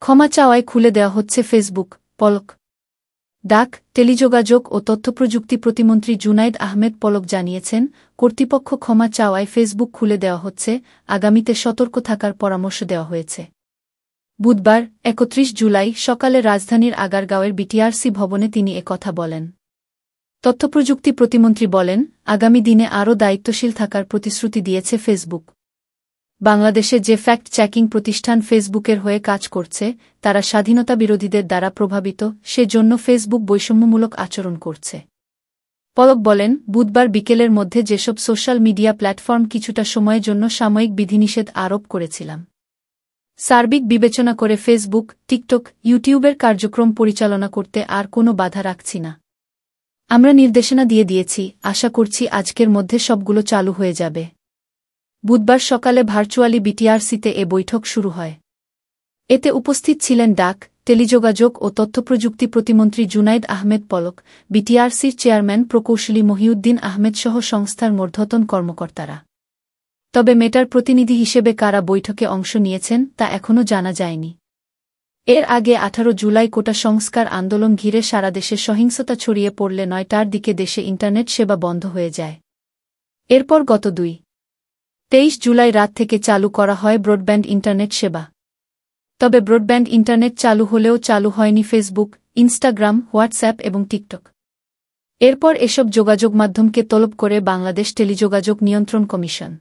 ক্ষমা চাওয়ায় খুলে দেওয়া হচ্ছে ফেসবুক, পলক। ডাক, টেলিযোগাযোগ ও তথ্যপ্রযুক্তি প্রতিমন্ত্রী জুনাইদ আহমেদ পলক জানিয়েছেন, কর্তৃপক্ষ ক্ষমা চাওয়ায় ফেসবুক খুলে দেওয়া হচ্ছে, আগামীতে সতর্ক থাকার পরামর্শ দেওয়া হয়েছে। বুধবার ৩১ জুলাই সকালে রাজধানীর আগারগাঁওয়ের বিটিআরসি ভবনে তিনি একথা বলেন। তথ্যপ্রযুক্তি প্রতিমন্ত্রী বলেন, আগামী দিনে আরও দায়িত্বশীল থাকার প্রতিশ্রুতি দিয়েছে ফেসবুক। বাংলাদেশে যে ফ্যাক্ট চেকিং প্রতিষ্ঠান ফেসবুকের হয়ে কাজ করছে, তারা স্বাধীনতা বিরোধীদের দ্বারা প্রভাবিত, সে জন্য ফেসবুক বৈষম্যমূলক আচরণ করছে। পলক বলেন, বুধবার বিকেলের মধ্যে যেসব সোশ্যাল মিডিয়া প্ল্যাটফর্ম কিছুটা সময়ের জন্য সাময়িক বিধিনিষেধ আরোপ করেছিলাম, সার্বিক বিবেচনা করে ফেসবুক, টিকটক, ইউটিউবের কার্যক্রম পরিচালনা করতে আর কোনো বাধা রাখছি না। আমরা নির্দেশনা দিয়ে দিয়েছি, আশা করছি আজকের মধ্যে সবগুলো চালু হয়ে যাবে। বুধবার সকালে ভার্চুয়ালি বিটিআরসিতে এ বৈঠক শুরু হয়। এতে উপস্থিত ছিলেন ডাক, টেলিযোগাযোগ ও তথ্যপ্রযুক্তি প্রতিমন্ত্রী জুনাইদ আহমেদ পলক, বিটিআরসির চেয়ারম্যান প্রকৌশলী মহিউদ্দিন আহমেদ সহ সংস্থার ঊর্ধ্বতন কর্মকর্তারা। তবে মেটার প্রতিনিধি হিসেবে কারা বৈঠকে অংশ নিয়েছেন তা এখনও জানা যায়নি। এর আগে ১৮ জুলাই কোটা সংস্কার আন্দোলন ঘিরে সারা দেশে সহিংসতা ছড়িয়ে পড়লে ৯টার দিকে দেশে ইন্টারনেট সেবা বন্ধ হয়ে যায়। এরপর গত ২-২৩ জুলাই রাত থেকে চালু করা হয় ব্রডব্যান্ড ইন্টারনেট সেবা। তবে ব্রডব্যান্ড ইন্টারনেট চালু হলেও চালু হয়নি ফেসবুক, ইনস্টাগ্রাম, হোয়াটসঅ্যাপ এবং টিকটক। এরপর এসব যোগাযোগ মাধ্যমকে তলব করে বাংলাদেশ টেলিযোগাযোগ নিয়ন্ত্রণ কমিশন।